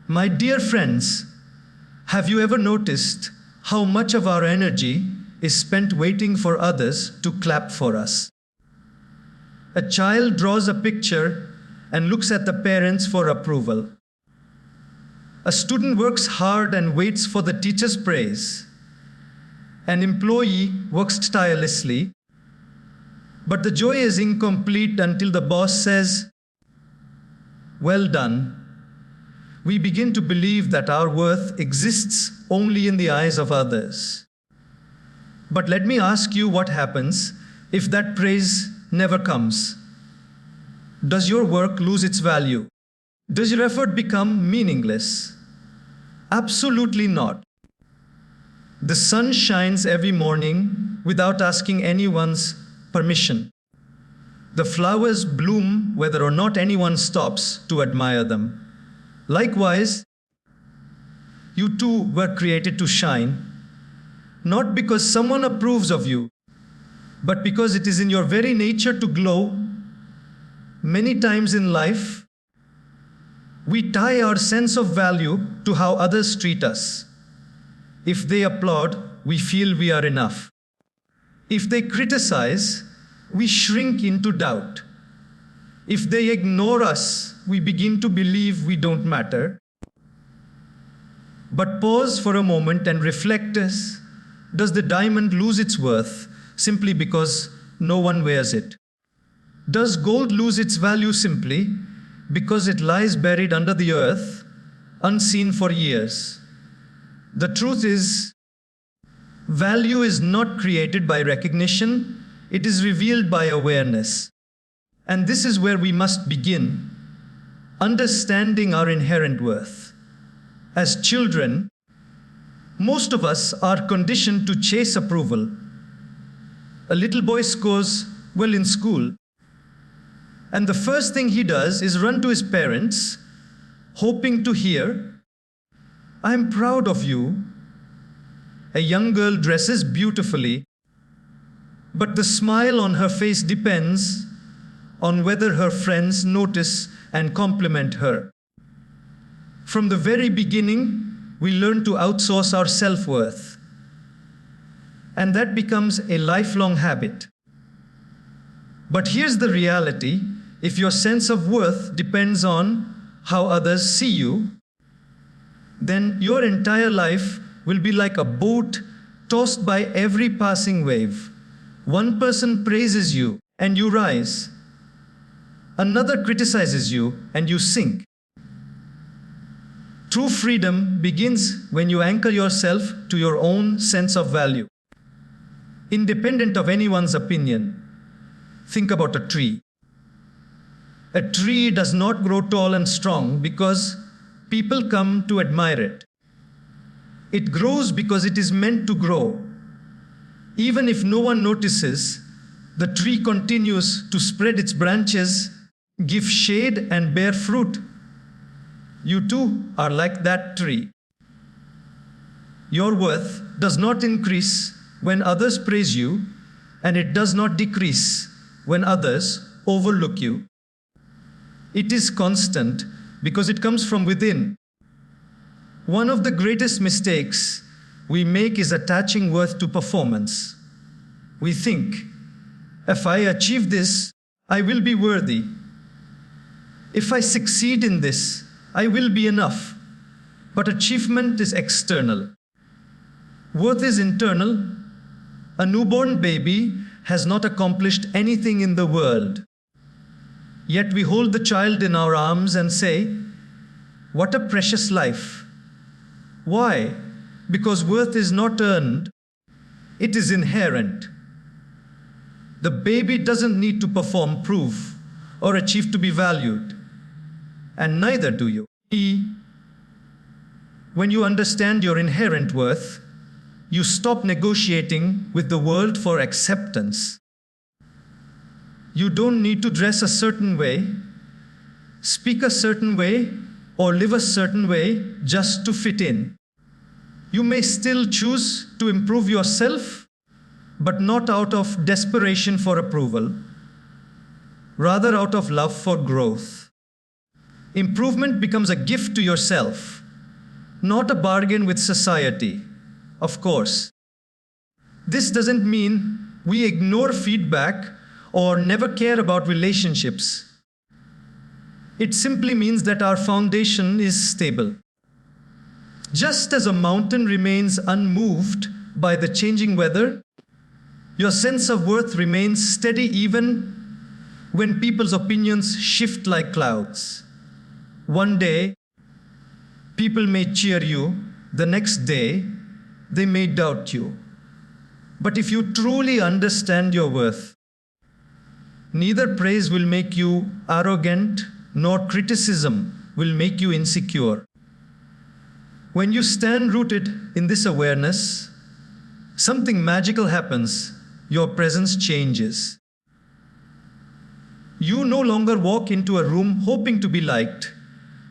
My dear friends, have you ever noticed how much of our energy is spent waiting for others to clap for us? A child draws a picture and looks at the parents for approval. A student works hard and waits for the teacher's praise. An employee works tirelessly, but the joy is incomplete until the boss says, "Well done." We begin to believe that our worth exists only in the eyes of others. But let me ask you, what happens if that praise never comes? Does your work lose its value? Does your effort become meaningless? Absolutely not. The sun shines every morning without asking anyone's permission. The flowers bloom whether or not anyone stops to admire them. Likewise, you too were created to shine, not because someone approves of you, but because it is in your very nature to glow. Many times in life, we tie our sense of value to how others treat us. If they applaud, we feel we are enough. If they criticize, we shrink into doubt. If they ignore us, we begin to believe we don't matter. But pause for a moment and reflect this. Does the diamond lose its worth simply because no one wears it? Does gold lose its value simply because it lies buried under the earth, unseen for years? The truth is, value is not created by recognition, it is revealed by awareness. And this is where we must begin, understanding our inherent worth. As children, most of us are conditioned to chase approval. A little boy scores well in school, and the first thing he does is run to his parents, hoping to hear, "I'm proud of you." A young girl dresses beautifully, but the smile on her face depends on whether her friends notice and compliment her. From the very beginning, we learn to outsource our self-worth, and that becomes a lifelong habit. But here's the reality: if your sense of worth depends on how others see you, then your entire life will be like a boat tossed by every passing wave. One person praises you and you rise. Another criticizes you and you sink. True freedom begins when you anchor yourself to your own sense of value, independent of anyone's opinion. Think about a tree. A tree does not grow tall and strong because people come to admire it. It grows because it is meant to grow. Even if no one notices, the tree continues to spread its branches, give shade, and bear fruit. You too are like that tree. Your worth does not increase when others praise you, and it does not decrease when others overlook you. It is constant because it comes from within. One of the greatest mistakes we make is attaching worth to performance. We think, if I achieve this, I will be worthy. If I succeed in this, I will be enough. But achievement is external. Worth is internal. A newborn baby has not accomplished anything in the world. Yet we hold the child in our arms and say, "What a precious life." Why? Because worth is not earned, it is inherent. The baby doesn't need to perform, prove, or achieve to be valued. And neither do you. When you understand your inherent worth, you stop negotiating with the world for acceptance. You don't need to dress a certain way, speak a certain way, or live a certain way just to fit in. You may still choose to improve yourself, but not out of desperation for approval, rather out of love for growth. Improvement becomes a gift to yourself, not a bargain with society, of course. This doesn't mean we ignore feedback or never care about relationships. It simply means that our foundation is stable. Just as a mountain remains unmoved by the changing weather, your sense of worth remains steady even when people's opinions shift like clouds. One day, people may cheer you, the next day, they may doubt you. But if you truly understand your worth, neither praise will make you arrogant, nor criticism will make you insecure. When you stand rooted in this awareness, something magical happens. Your presence changes. You no longer walk into a room hoping to be liked.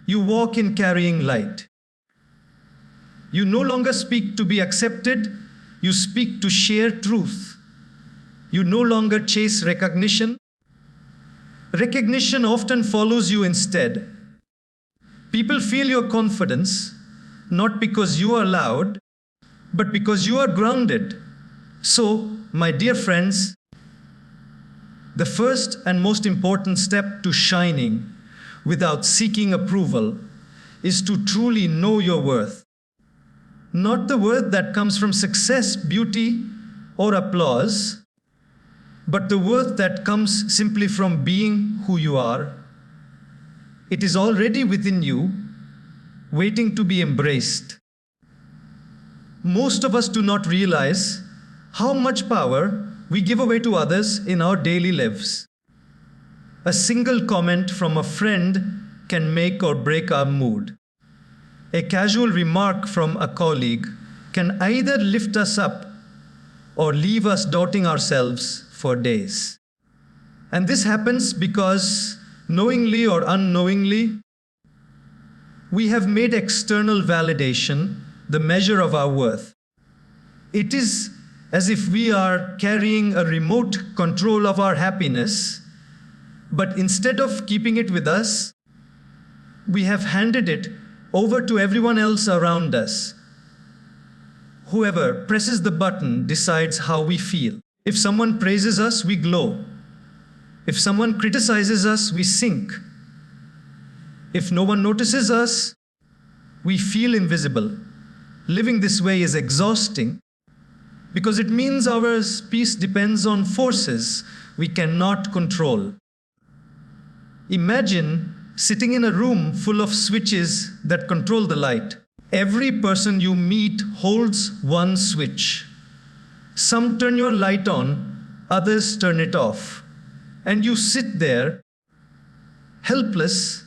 You walk in carrying light. You no longer speak to be accepted. You speak to share truth. You no longer chase recognition. Recognition often follows you instead. People feel your confidence, not because you are loud, but because you are grounded. So, my dear friends, the first and most important step to shining without seeking approval is to truly know your worth. Not the worth that comes from success, beauty, or applause, but the worth that comes simply from being who you are. It is already within you, waiting to be embraced. Most of us do not realize how much power we give away to others in our daily lives. A single comment from a friend can make or break our mood. A casual remark from a colleague can either lift us up or leave us doubting ourselves for days. And this happens because, knowingly or unknowingly, we have made external validation the measure of our worth. It is as if we are carrying a remote control of our happiness, but instead of keeping it with us, we have handed it over to everyone else around us. Whoever presses the button decides how we feel. If someone praises us, we glow. If someone criticizes us, we sink. If no one notices us, we feel invisible. Living this way is exhausting because it means our peace depends on forces we cannot control. Imagine sitting in a room full of switches that control the light. Every person you meet holds one switch. Some turn your light on, others turn it off. And you sit there, helpless,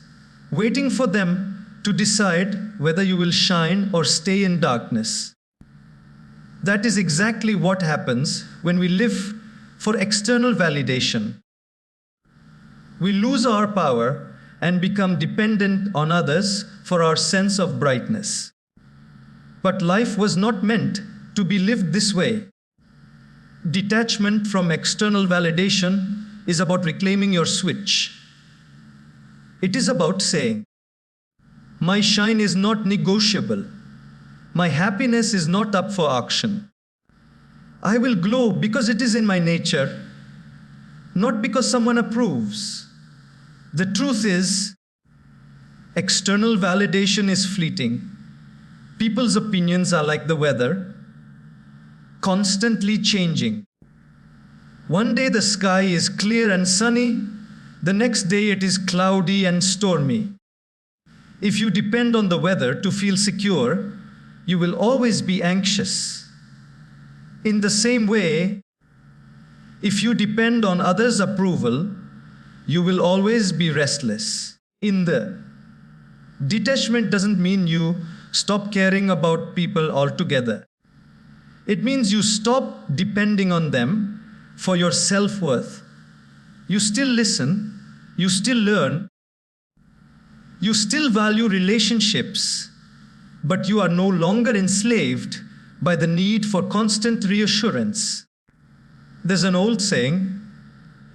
waiting for them to decide whether you will shine or stay in darkness. That is exactly what happens when we live for external validation. We lose our power and become dependent on others for our sense of brightness. But life was not meant to be lived this way. Detachment from external validation is about reclaiming your switch. It is about saying, my shine is not negotiable. My happiness is not up for auction. I will glow because it is in my nature, not because someone approves. The truth is, external validation is fleeting. People's opinions are like the weather, constantly changing. One day the sky is clear and sunny, the next day it is cloudy and stormy. If you depend on the weather to feel secure, you will always be anxious. In the same way, if you depend on others' approval, you will always be restless. Detachment doesn't mean you stop caring about people altogether. It means you stop depending on them for your self-worth. You still listen, you still learn, you still value relationships, but you are no longer enslaved by the need for constant reassurance. There's an old saying,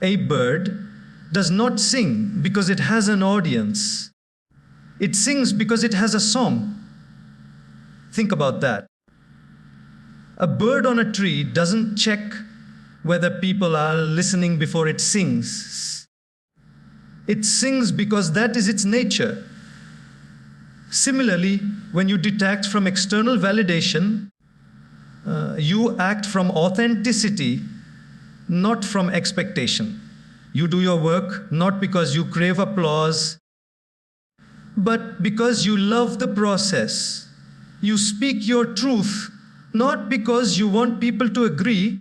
a bird does not sing because it has an audience. It sings because it has a song. Think about that. A bird on a tree doesn't check whether people are listening before it sings. It sings because that is its nature. Similarly, when you detach from external validation, you act from authenticity, not from expectation. You do your work not because you crave applause, but because you love the process. You speak your truth not because you want people to agree,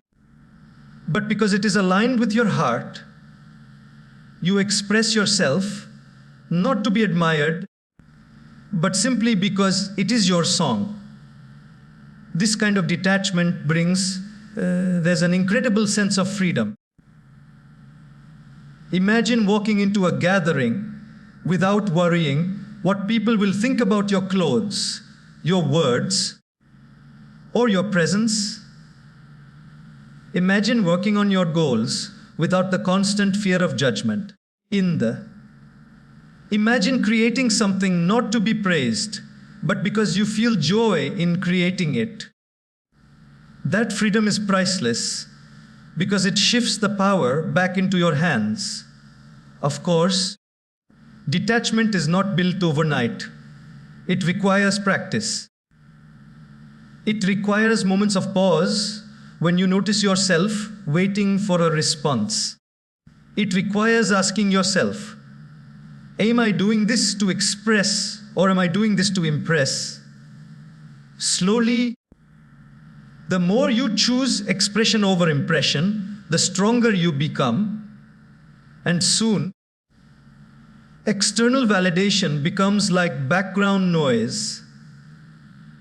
but because it is aligned with your heart. You express yourself not to be admired, but simply because it is your song. This kind of detachment brings, there's an incredible sense of freedom. Imagine walking into a gathering without worrying what people will think about your clothes, your words, or your presence. Imagine working on your goals without the constant fear of judgment. Imagine creating something not to be praised, but because you feel joy in creating it. That freedom is priceless because it shifts the power back into your hands. Of course, detachment is not built overnight. It requires practice. It requires moments of pause when you notice yourself waiting for a response. It requires asking yourself, am I doing this to express or am I doing this to impress? Slowly, the more you choose expression over impression, the stronger you become, and soon, external validation becomes like background noise.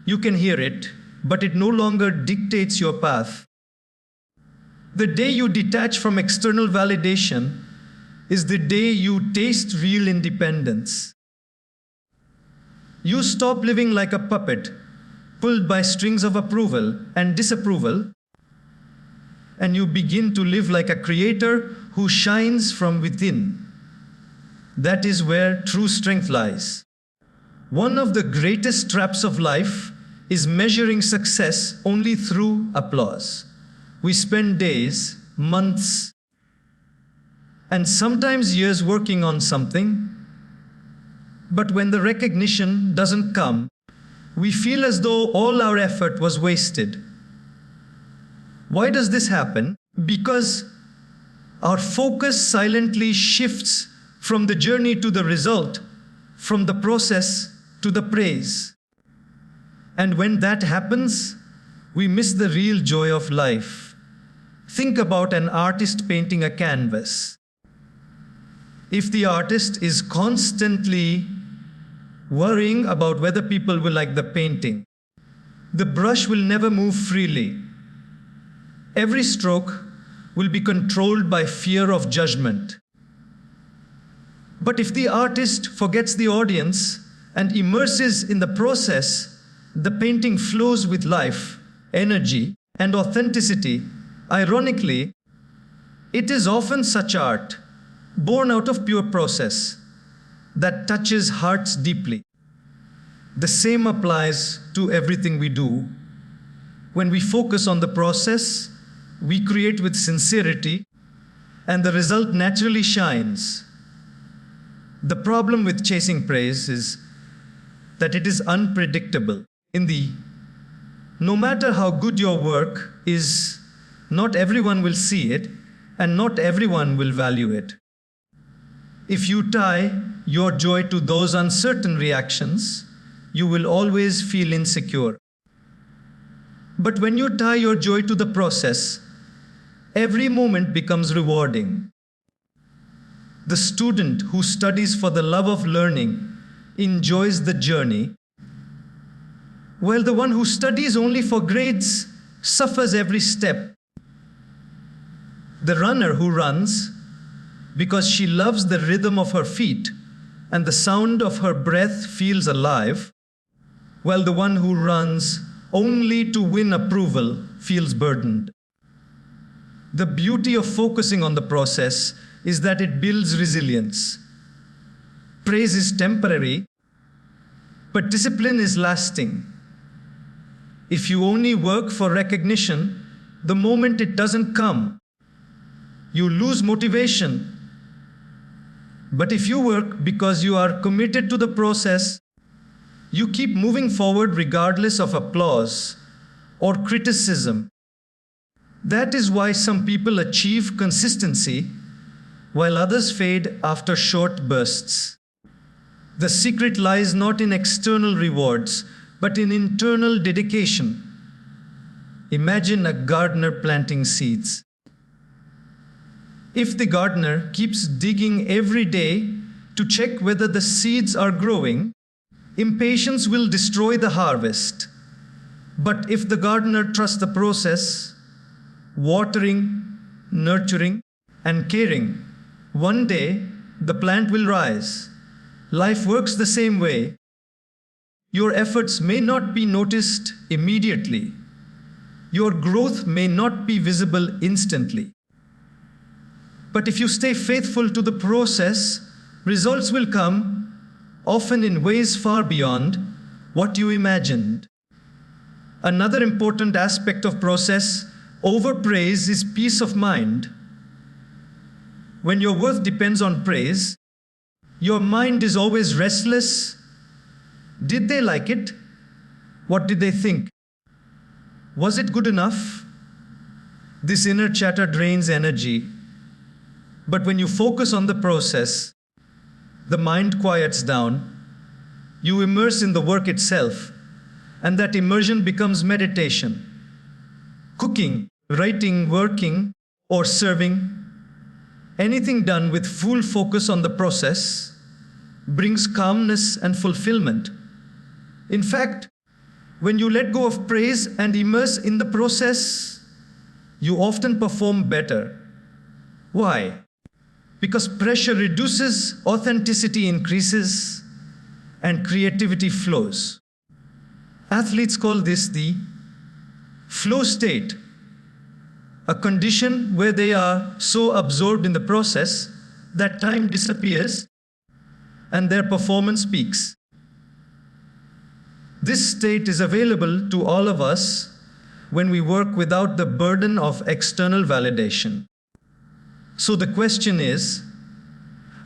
You can hear it, but it no longer dictates your path. The day you detach from external validation is the day you taste real independence. You stop living like a puppet, pulled by strings of approval and disapproval, and you begin to live like a creator who shines from within. That is where true strength lies. One of the greatest traps of life is measuring success only through applause. We spend days, months, and sometimes years working on something, but when the recognition doesn't come, we feel as though all our effort was wasted. Why does this happen? Because our focus silently shifts from the journey to the result, from the process to the praise. And when that happens, we miss the real joy of life. Think about an artist painting a canvas. If the artist is constantly worrying about whether people will like the painting, the brush will never move freely. Every stroke will be controlled by fear of judgment. But if the artist forgets the audience and immerses in the process, the painting flows with life, energy, and authenticity. Ironically, it is often such art, born out of pure process, that touches hearts deeply. The same applies to everything we do. When we focus on the process, we create with sincerity, and the result naturally shines. The problem with chasing praise is that it is unpredictable. No matter how good your work is, not everyone will see it, and not everyone will value it. If you tie your joy to those uncertain reactions, you will always feel insecure. But when you tie your joy to the process, every moment becomes rewarding. The student who studies for the love of learning enjoys the journey, while the one who studies only for grades suffers every step. The runner who runs because she loves the rhythm of her feet and the sound of her breath feels alive, while the one who runs only to win approval feels burdened. The beauty of focusing on the process is that it builds resilience. Praise is temporary, But discipline is lasting. If you only work for recognition, the moment it doesn't come, you lose motivation. But if you work because you are committed to the process, you keep moving forward regardless of applause or criticism. That is why some people achieve consistency while others fade after short bursts. The secret lies not in external rewards, but in internal dedication. Imagine a gardener planting seeds. If the gardener keeps digging every day to check whether the seeds are growing, impatience will destroy the harvest. But if the gardener trusts the process, watering, nurturing, and caring, one day the plant will rise. Life works the same way. Your efforts may not be noticed immediately. Your growth may not be visible instantly. But if you stay faithful to the process, results will come, often in ways far beyond what you imagined. Another important aspect of process, overpraise, is peace of mind. When your worth depends on praise, your mind is always restless. Did they like it? What did they think? Was it good enough? This inner chatter drains energy. But when you focus on the process, the mind quiets down. You immerse in the work itself, and that immersion becomes meditation. Cooking, writing, working, or serving, anything done with full focus on the process brings calmness and fulfillment. In fact, when you let go of praise and immerse in the process, you often perform better. Why? Because pressure reduces, authenticity increases, and creativity flows. Athletes call this the flow state, a condition where they are so absorbed in the process that time disappears and their performance peaks. This state is available to all of us when we work without the burden of external validation. So the question is,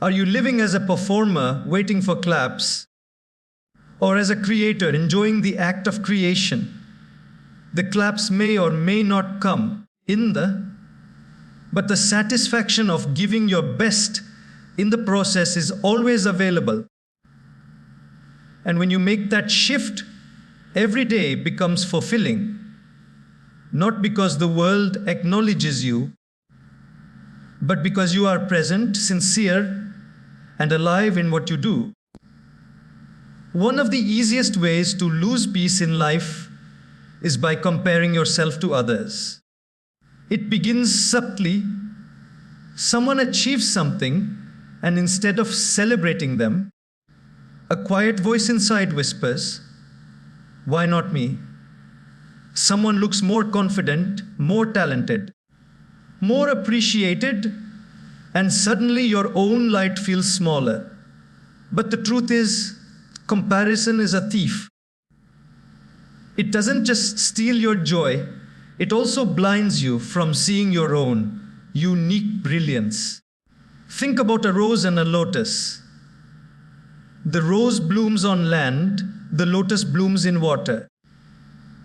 are you living as a performer waiting for claps, or as a creator enjoying the act of creation? The claps may or may not come but the satisfaction of giving your best in the process is always available. And when you make that shift, every day becomes fulfilling, not because the world acknowledges you, but because you are present, sincere, and alive in what you do. One of the easiest ways to lose peace in life is by comparing yourself to others. It begins subtly. Someone achieves something, and instead of celebrating them, a quiet voice inside whispers, "Why not me?" Someone looks more confident, more talented, more appreciated, and suddenly your own light feels smaller. But the truth is, comparison is a thief. It doesn't just steal your joy, it also blinds you from seeing your own unique brilliance. Think about a rose and a lotus. The rose blooms on land, the lotus blooms in water.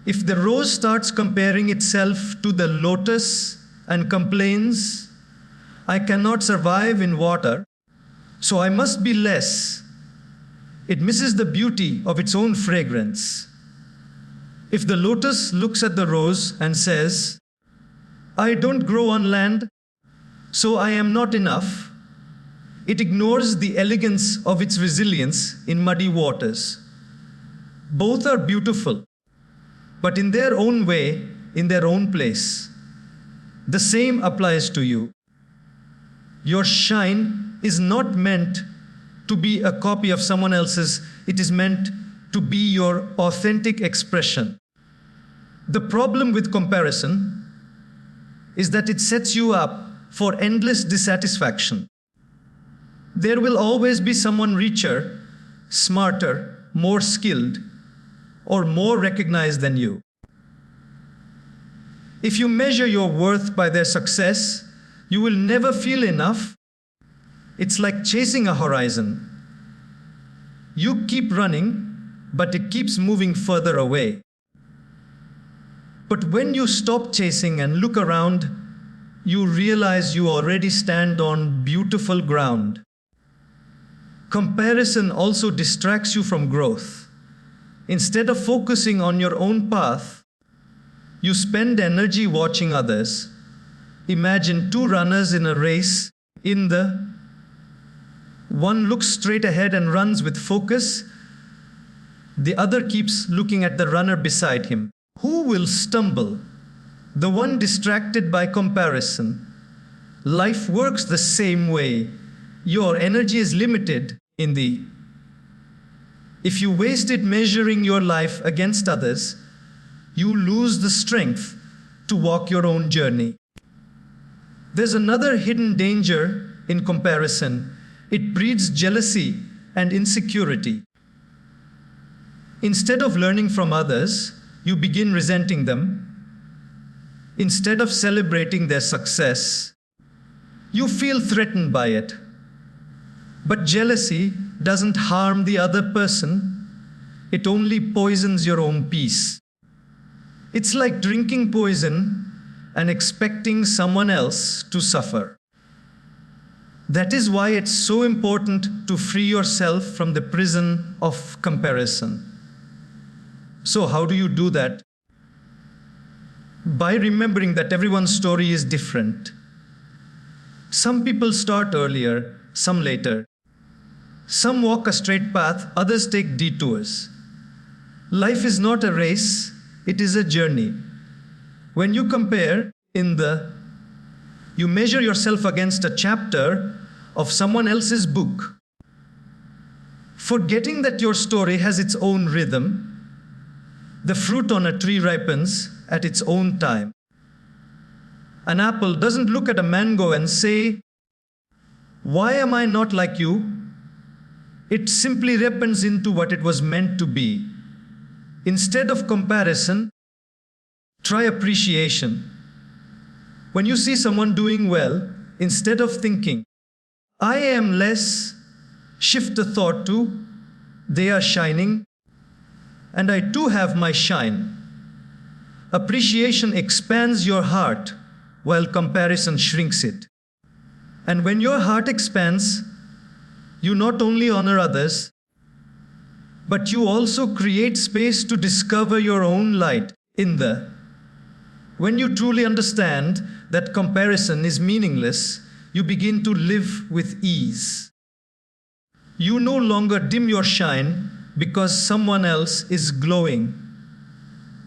If the rose starts comparing itself to the lotus and complains, "I cannot survive in water, so I must be less," it misses the beauty of its own fragrance. If the lotus looks at the rose and says, "I don't grow on land, so I am not enough," it ignores the elegance of its resilience in muddy waters. Both are beautiful, but in their own way, in their own place. The same applies to you. Your shine is not meant to be a copy of someone else's, it is meant to be your authentic expression. The problem with comparison is that it sets you up for endless dissatisfaction. There will always be someone richer, smarter, more skilled, or more recognized than you. If you measure your worth by their success, you will never feel enough. It's like chasing a horizon. You keep running, but it keeps moving further away. But when you stop chasing and look around, you realize you already stand on beautiful ground. Comparison also distracts you from growth. Instead of focusing on your own path, you spend energy watching others. Imagine two runners in a race. One looks straight ahead and runs with focus. The other keeps looking at the runner beside him. Who will stumble? The one distracted by comparison. Life works the same way. Your energy is limited If you waste it measuring your life against others, you lose the strength to walk your own journey. There's another hidden danger in comparison. It breeds jealousy and insecurity. Instead of learning from others, you begin resenting them. Instead of celebrating their success, you feel threatened by it. But jealousy doesn't harm the other person. It only poisons your own peace. It's like drinking poison and expecting someone else to suffer. That is why it's so important to free yourself from the prison of comparison. So how do you do that? By remembering that everyone's story is different. Some people start earlier, some later. Some walk a straight path, others take detours. Life is not a race, it is a journey. When you compare, you measure yourself against a chapter of someone else's book, forgetting that your story has its own rhythm. The fruit on a tree ripens at its own time. An apple doesn't look at a mango and say, "Why am I not like you?" It simply ripens into what it was meant to be. Instead of comparison, try appreciation. When you see someone doing well, instead of thinking, "I am less," shift the thought to, "They are shining, and I too have my shine." Appreciation expands your heart, while comparison shrinks it. And when your heart expands, you not only honor others, but you also create space to discover your own light When you truly understand that comparison is meaningless, you begin to live with ease. You no longer dim your shine because someone else is glowing.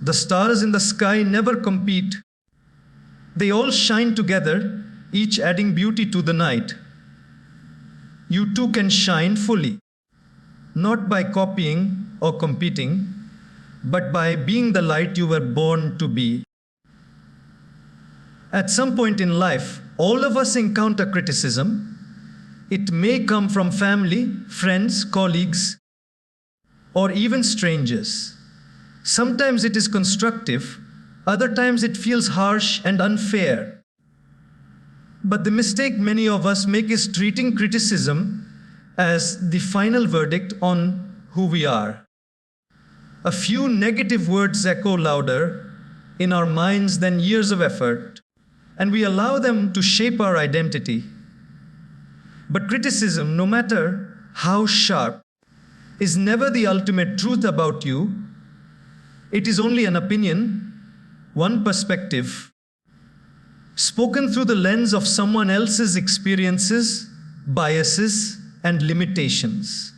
The stars in the sky never compete. They all shine together, each adding beauty to the night. You too can shine fully, not by copying or competing, but by being the light you were born to be. At some point in life, all of us encounter criticism. It may come from family, friends, colleagues, or even strangers. Sometimes it is constructive, other times it feels harsh and unfair. But the mistake many of us make is treating criticism as the final verdict on who we are. A few negative words echo louder in our minds than years of effort, and we allow them to shape our identity. But criticism, no matter how sharp, is never the ultimate truth about you. It is only an opinion, one perspective, spoken through the lens of someone else's experiences, biases, and limitations.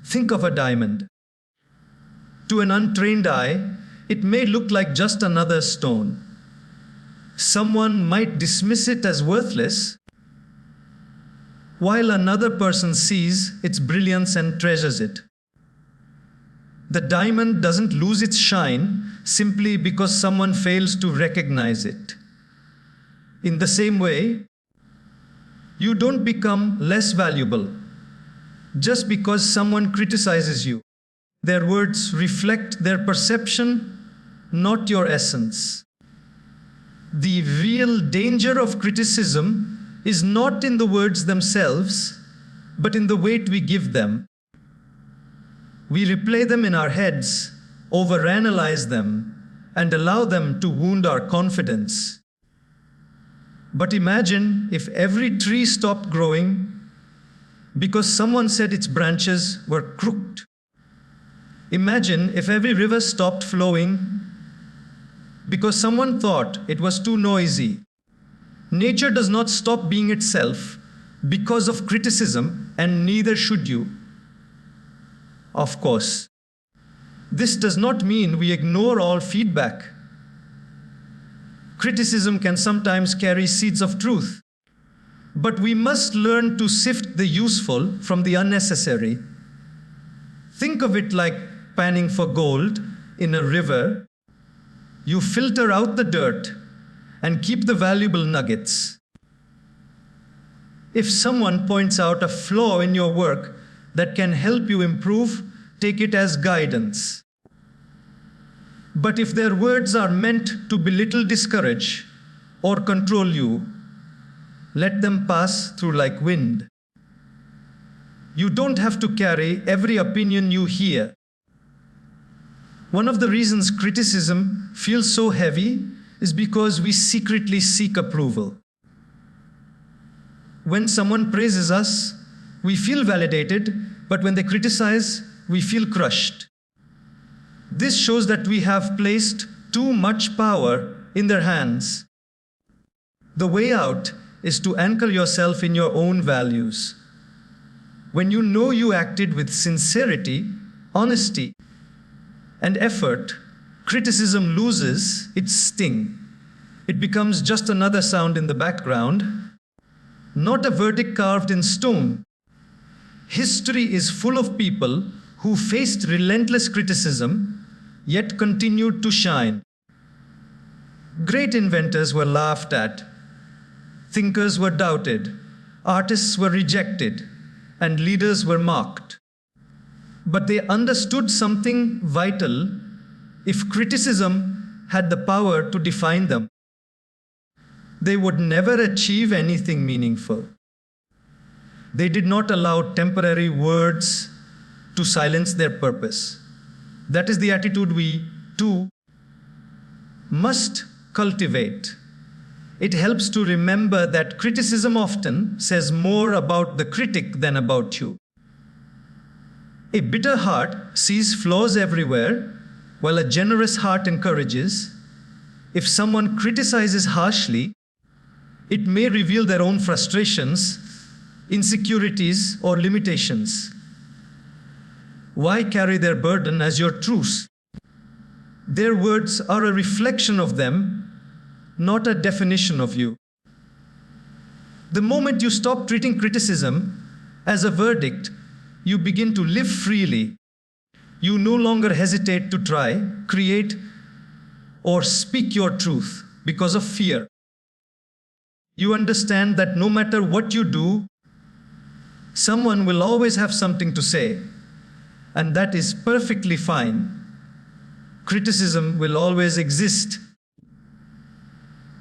Think of a diamond. To an untrained eye, it may look like just another stone. Someone might dismiss it as worthless, while another person sees its brilliance and treasures it. The diamond doesn't lose its shine simply because someone fails to recognize it. In the same way, you don't become less valuable just because someone criticizes you. Their words reflect their perception, not your essence. The real danger of criticism is not in the words themselves, but in the weight we give them. We replay them in our heads, overanalyze them, and allow them to wound our confidence. But imagine if every tree stopped growing because someone said its branches were crooked. Imagine if every river stopped flowing because someone thought it was too noisy. Nature does not stop being itself because of criticism, and neither should you. Of course, this does not mean we ignore all feedback. Criticism can sometimes carry seeds of truth, but we must learn to sift the useful from the unnecessary. Think of it like panning for gold in a river. You filter out the dirt and keep the valuable nuggets. If someone points out a flaw in your work that can help you improve, take it as guidance. But if their words are meant to belittle, discourage, or control you, let them pass through like wind. You don't have to carry every opinion you hear. One of the reasons criticism feels so heavy is because we secretly seek approval. When someone praises us, we feel validated, but when they criticize, we feel crushed. This shows that we have placed too much power in their hands. The way out is to anchor yourself in your own values. When you know you acted with sincerity, honesty, and effort, criticism loses its sting. It becomes just another sound in the background, not a verdict carved in stone. History is full of people who faced relentless criticism, yet continued to shine. Great inventors were laughed at, thinkers were doubted, artists were rejected, and leaders were mocked. But they understood something vital: if criticism had the power to define them, they would never achieve anything meaningful. They did not allow temporary words to silence their purpose. That is the attitude we, too, must cultivate. It helps to remember that criticism often says more about the critic than about you. A bitter heart sees flaws everywhere, while a generous heart encourages. If someone criticizes harshly, it may reveal their own frustrations, insecurities, or limitations. Why carry their burden as your truce? Their words are a reflection of them, not a definition of you. The moment you stop treating criticism as a verdict, you begin to live freely. You no longer hesitate to try, create, or speak your truth because of fear. You understand that no matter what you do, someone will always have something to say, and that is perfectly fine. Criticism will always exist,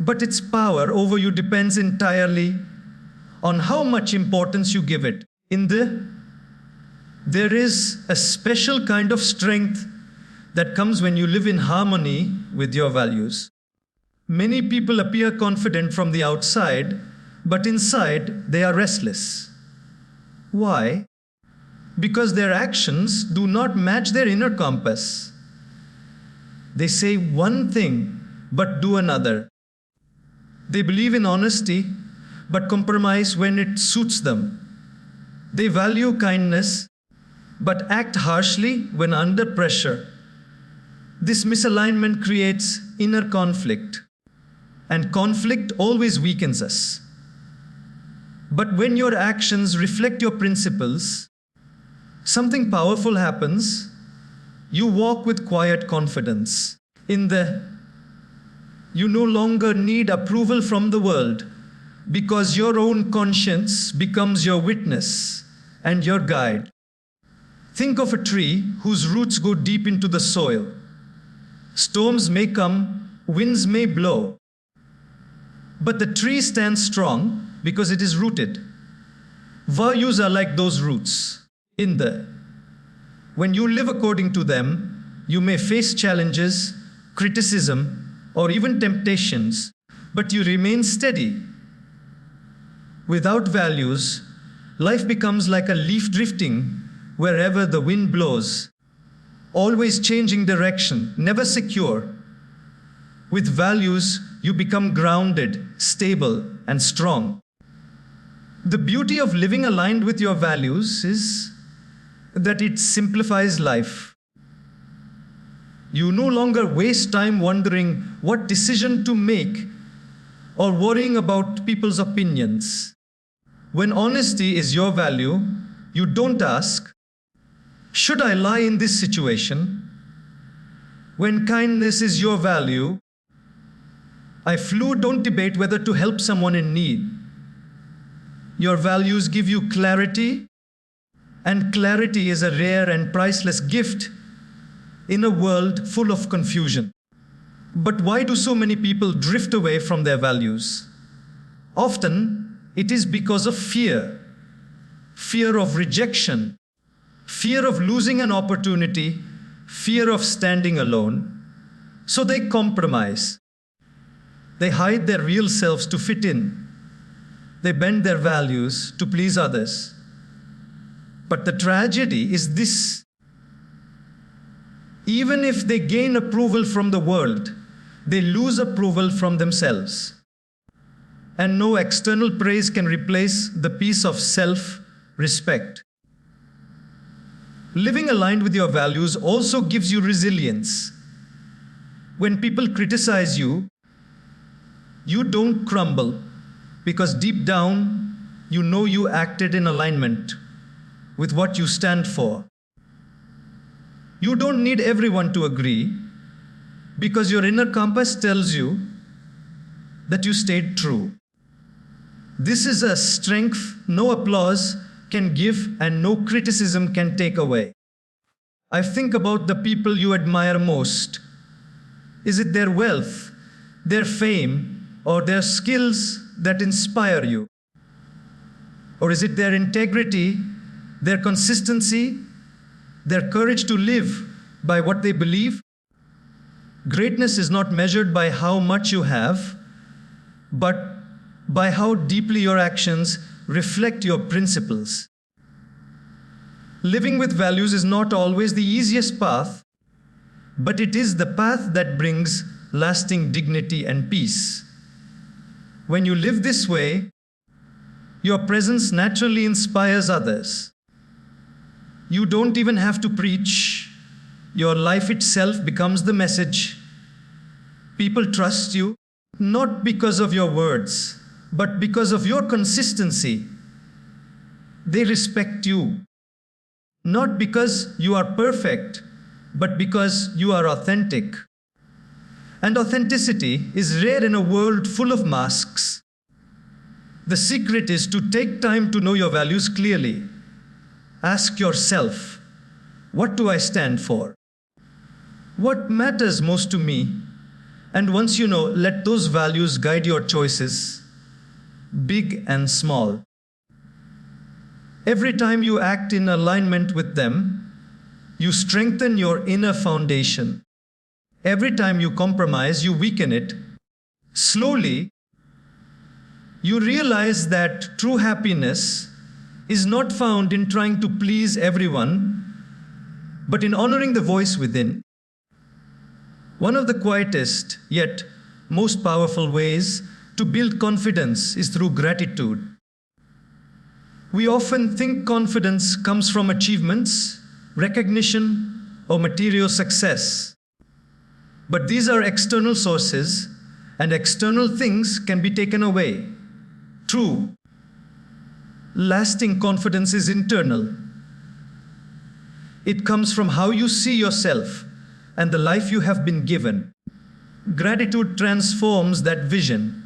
but its power over you depends entirely on how much importance you give it. There is a special kind of strength that comes when you live in harmony with your values. Many people appear confident from the outside, but inside they are restless. Why? Because their actions do not match their inner compass. They say one thing, but do another. They believe in honesty, but compromise when it suits them. They value kindness, but act harshly when under pressure. This misalignment creates inner conflict, and conflict always weakens us. But when your actions reflect your principles, something powerful happens. You walk with quiet confidence. You no longer need approval from the world, because your own conscience becomes your witness and your guide. Think of a tree whose roots go deep into the soil. Storms may come, winds may blow, but the tree stands strong because it is rooted. Values are like those roots. When you live according to them, you may face challenges, criticism, or even temptations, but you remain steady. Without values, life becomes like a leaf drifting wherever the wind blows, always changing direction, never secure. With values, you become grounded, stable, and strong. The beauty of living aligned with your values is that it simplifies life. You no longer waste time wondering what decision to make or worrying about people's opinions. When honesty is your value, you don't ask, should I lie in this situation? When kindness is your value, don't debate whether to help someone in need. Your values give you clarity, and clarity is a rare and priceless gift in a world full of confusion. But why do so many people drift away from their values? Often, it is because of fear. Fear of rejection, fear of losing an opportunity, fear of standing alone. So they compromise. They hide their real selves to fit in. They bend their values to please others. But the tragedy is this. Even if they gain approval from the world, they lose approval from themselves. And no external praise can replace the peace of self-respect. Living aligned with your values also gives you resilience. When people criticize you, you don't crumble because deep down you know you acted in alignment with what you stand for. You don't need everyone to agree because your inner compass tells you that you stayed true. This is a strength no applause can give and no criticism can take away. I think about the people you admire most. Is it their wealth, their fame, or their skills that inspire you? Or is it their integrity, their consistency, their courage to live by what they believe? Greatness is not measured by how much you have, but by how deeply your actions reflect your principles. Living with values is not always the easiest path, but it is the path that brings lasting dignity and peace. When you live this way, your presence naturally inspires others. You don't even have to preach. Your life itself becomes the message. People trust you, not because of your words, but because of your consistency. They respect you, not because you are perfect, but because you are authentic. And authenticity is rare in a world full of masks. The secret is to take time to know your values clearly. Ask yourself, what do I stand for? What matters most to me? And once you know, let those values guide your choices, big and small. Every time you act in alignment with them, you strengthen your inner foundation. Every time you compromise, you weaken it. Slowly, you realize that true happiness is not found in trying to please everyone, but in honoring the voice within. One of the quietest, yet most powerful ways to build confidence is through gratitude. We often think confidence comes from achievements, recognition, or material success. But these are external sources, and external things can be taken away. True, lasting confidence is internal. It comes from how you see yourself and the life you have been given. Gratitude transforms that vision.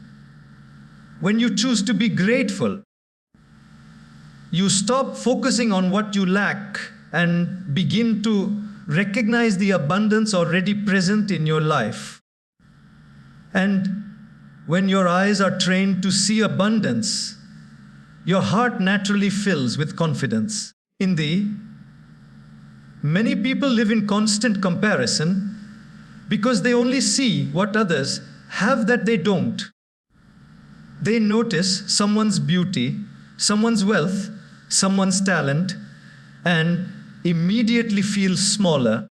When you choose to be grateful, you stop focusing on what you lack and begin to recognize the abundance already present in your life. And when your eyes are trained to see abundance, your heart naturally fills with confidence. Many people live in constant comparison because they only see what others have that they don't. They notice someone's beauty, someone's wealth, someone's talent, and immediately feel smaller.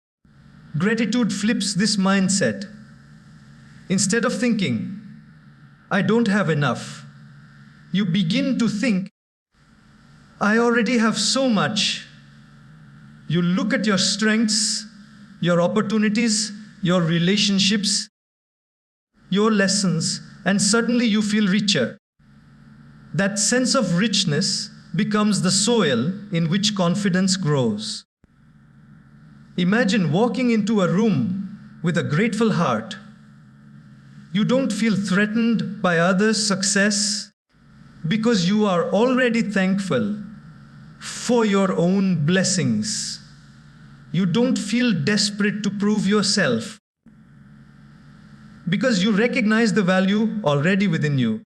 Gratitude flips this mindset. Instead of thinking, I don't have enough, you begin to think, I already have so much. You look at your strengths, your opportunities, your relationships, your lessons, and suddenly you feel richer. That sense of richness becomes the soil in which confidence grows. Imagine walking into a room with a grateful heart. You don't feel threatened by others' success because you are already thankful for your own blessings. You don't feel desperate to prove yourself because you recognize the value already within you.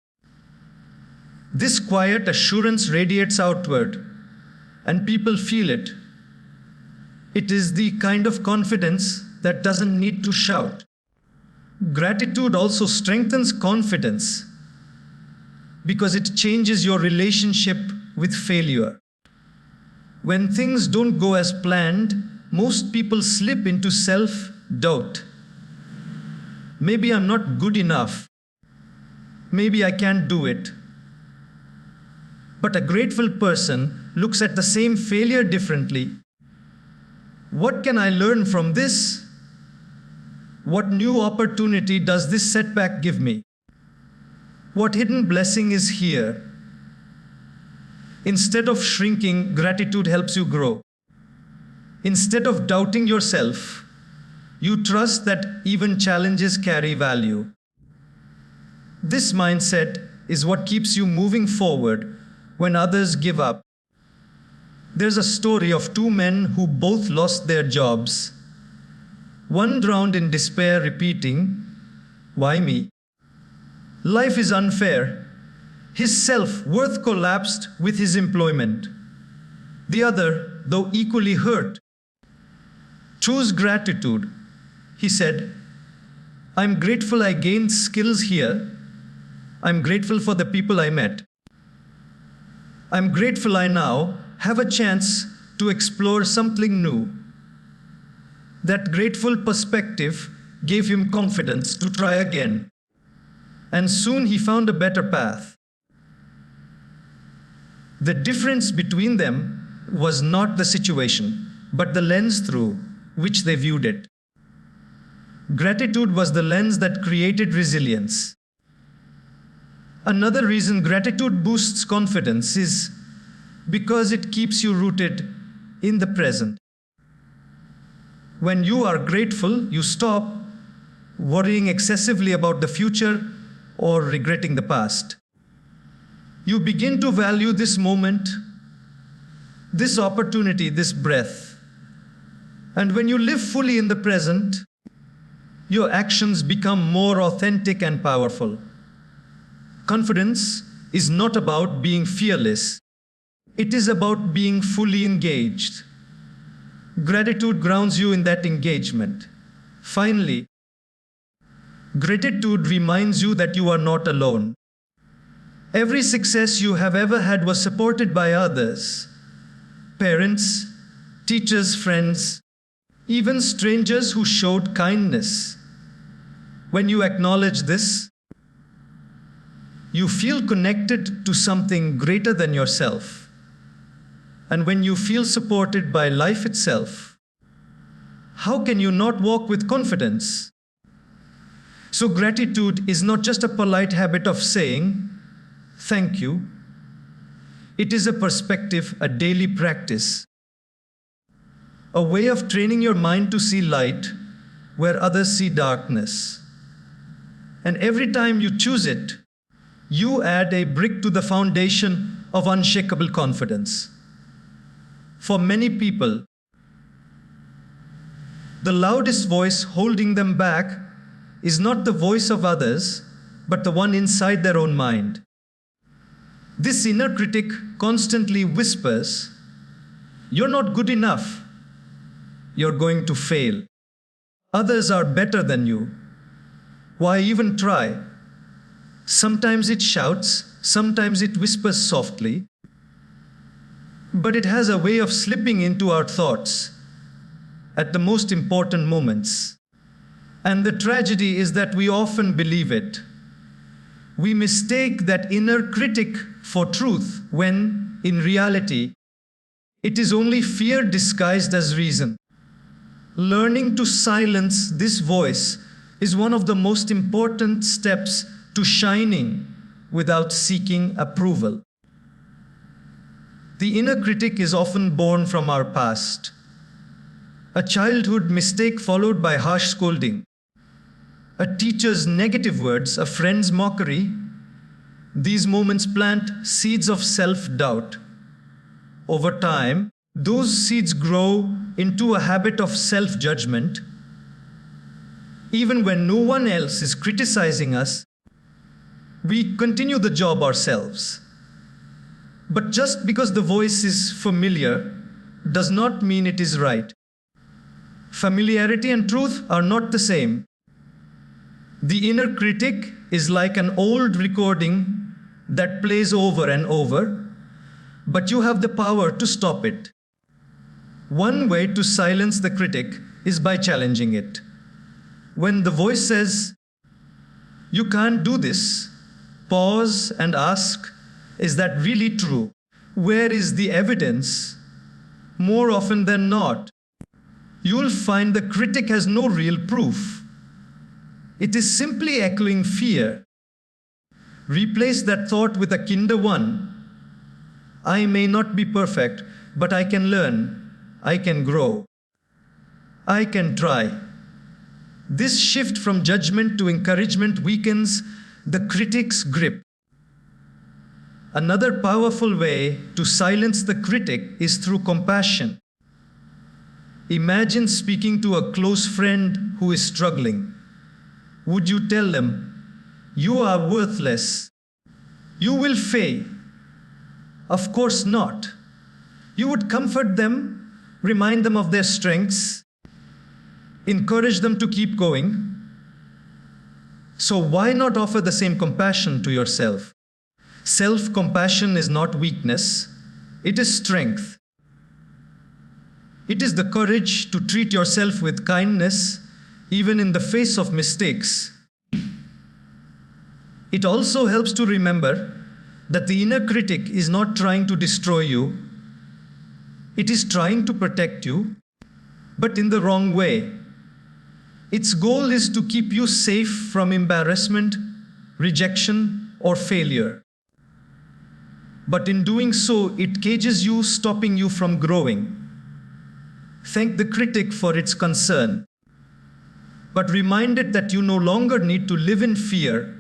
This quiet assurance radiates outward, and people feel it. It is the kind of confidence that doesn't need to shout. Gratitude also strengthens confidence because it changes your relationship with failure. When things don't go as planned, most people slip into self-doubt. Maybe I'm not good enough. Maybe I can't do it. But a grateful person looks at the same failure differently. What can I learn from this? What new opportunity does this setback give me? What hidden blessing is here? Instead of shrinking, gratitude helps you grow. Instead of doubting yourself, you trust that even challenges carry value. This mindset is what keeps you moving forward when others give up. There's a story of two men who both lost their jobs. One drowned in despair, repeating, "Why me? Life is unfair." His self-worth collapsed with his employment. The other, though equally hurt, chose gratitude. He said, "I'm grateful I gained skills here. I'm grateful for the people I met. I'm grateful I now have a chance to explore something new." That grateful perspective gave him confidence to try again. And soon he found a better path. The difference between them was not the situation, but the lens through which they viewed it. Gratitude was the lens that created resilience. Another reason gratitude boosts confidence is because it keeps you rooted in the present. When you are grateful, you stop worrying excessively about the future or regretting the past. You begin to value this moment, this opportunity, this breath. And when you live fully in the present, your actions become more authentic and powerful. Confidence is not about being fearless. It is about being fully engaged. Gratitude grounds you in that engagement. Finally, gratitude reminds you that you are not alone. Every success you have ever had was supported by others. Parents, teachers, friends, even strangers who showed kindness. When you acknowledge this, you feel connected to something greater than yourself. And when you feel supported by life itself, how can you not walk with confidence? So gratitude is not just a polite habit of saying, "Thank you." It is a perspective, a daily practice, a way of training your mind to see light where others see darkness. And every time you choose it, you add a brick to the foundation of unshakable confidence. For many people, The loudest voice holding them back is not the voice of others, but the one inside their own mind. This inner critic constantly whispers, "You're not good enough. You're going to fail. Others are better than you. Why even try?" Sometimes it shouts, sometimes it whispers softly, but it has a way of slipping into our thoughts at the most important moments. And the tragedy is that we often believe it. We mistake that inner critic for truth when, in reality, it is only fear disguised as reason. Learning to silence this voice is one of the most important steps to shining without seeking approval. The inner critic is often born from our past. A childhood mistake followed by harsh scolding, a teacher's negative words, a friend's mockery. These moments plant seeds of self-doubt. Over time, those seeds grow into a habit of self-judgment. Even when no one else is criticizing us, we continue the job ourselves. But just because the voice is familiar does not mean it is right. Familiarity and truth are not the same. The inner critic is like an old recording that plays over and over, but you have the power to stop it. One way to silence the critic is by challenging it. When the voice says, "You can't do this," pause and ask, "Is that really true? Where is the evidence?" More often than not, you'll find the critic has no real proof. It is simply echoing fear. Replace that thought with a kinder one. I may not be perfect, but I can learn. I can grow. I can try. This shift from judgment to encouragement weakens the critic's grip. Another powerful way to silence the critic is through compassion. Imagine speaking to a close friend who is struggling. Would you tell them, "You are worthless. You will fail"? Of course not. You would comfort them, remind them of their strengths, encourage them to keep going. So why not offer the same compassion to yourself? Self-compassion is not weakness, it is strength. It is the courage to treat yourself with kindness, even in the face of mistakes. It also helps to remember that the inner critic is not trying to destroy you. It is trying to protect you, but in the wrong way. Its goal is to keep you safe from embarrassment, rejection, or failure. But in doing so, it cages you, stopping you from growing. Thank the critic for its concern, but remind it that you no longer need to live in fear.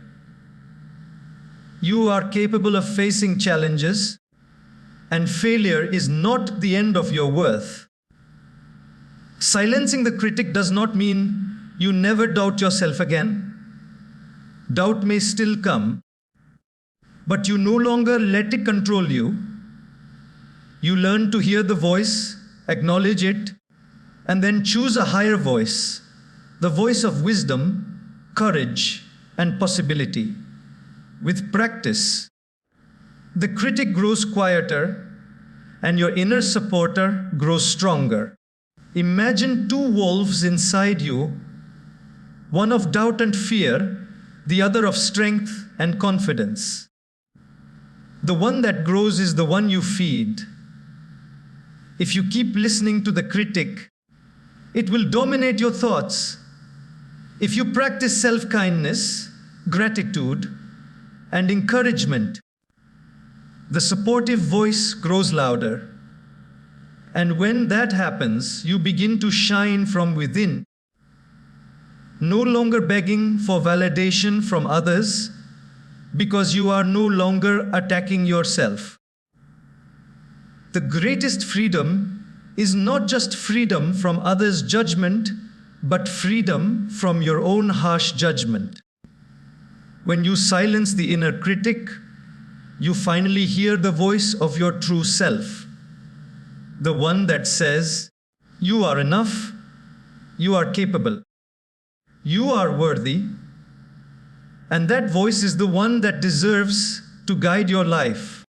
You are capable of facing challenges, and failure is not the end of your worth. Silencing the critic does not mean you never doubt yourself again. Doubt may still come, but you no longer let it control you. You learn to hear the voice, acknowledge it, and then choose a higher voice, the voice of wisdom, courage, and possibility. With practice, the critic grows quieter, and your inner supporter grows stronger. Imagine two wolves inside you, one of doubt and fear, the other of strength and confidence. The one that grows is the one you feed. If you keep listening to the critic, it will dominate your thoughts. If you practice self-kindness, gratitude, and encouragement, the supportive voice grows louder. And when that happens, you begin to shine from within, no longer begging for validation from others, because you are no longer attacking yourself. The greatest freedom is not just freedom from others' judgment, but freedom from your own harsh judgment. When you silence the inner critic, you finally hear the voice of your true self, the one that says, "You are enough, you are capable, you are worthy," and that voice is the one that deserves to guide your life.